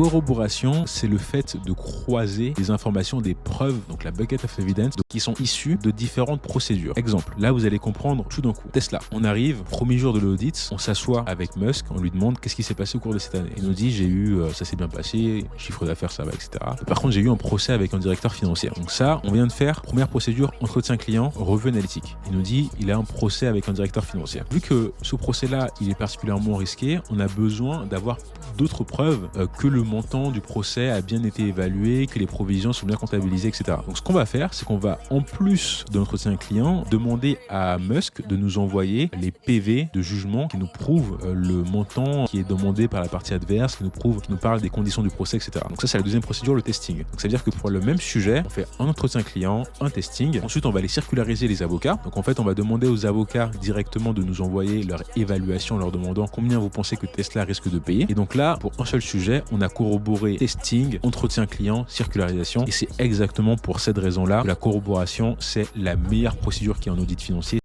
corroboration, c'est le fait de croiser des informations, des preuves, donc la bucket of evidence, qui sont issues de différentes procédures. Exemple, là vous allez comprendre tout d'un coup. Tesla, on arrive, premier jour de l'audit, on s'assoit avec Musk, on lui demande qu'est-ce qui s'est passé au cours de cette année. Il nous dit, j'ai eu, ça s'est bien passé, chiffre d'affaires ça va, etc. Par contre, j'ai eu un procès avec un directeur financier. Donc ça, on vient de faire, première procédure, entretien client, revue analytique. Il nous dit, il a un procès avec un directeur financier. Vu que ce procès-là, il est particulièrement risqué, on a besoin d'avoir d'autres preuves que le montant du procès a bien été évalué, que les provisions sont bien comptabilisées, etc. Donc ce qu'on va faire, c'est qu'on va, en plus de l'entretien client, demander à Musk de nous envoyer les PV de jugement qui nous prouvent le montant qui est demandé par la partie adverse, qui nous parle des conditions du procès, etc. Donc ça, c'est la deuxième procédure, le testing. Donc ça veut dire que pour le même sujet, on fait un entretien client, un testing. Ensuite, on va aller circulariser les avocats. Donc en fait, on va demander aux avocats directement de nous envoyer leur évaluation en leur demandant combien vous pensez que Tesla risque de payer. Et donc là, pour un seul sujet, on a corroboré testing, entretien client, circularisation. Et c'est exactement pour cette raison-là que la corroboration, c'est la meilleure procédure qui est en audit financier.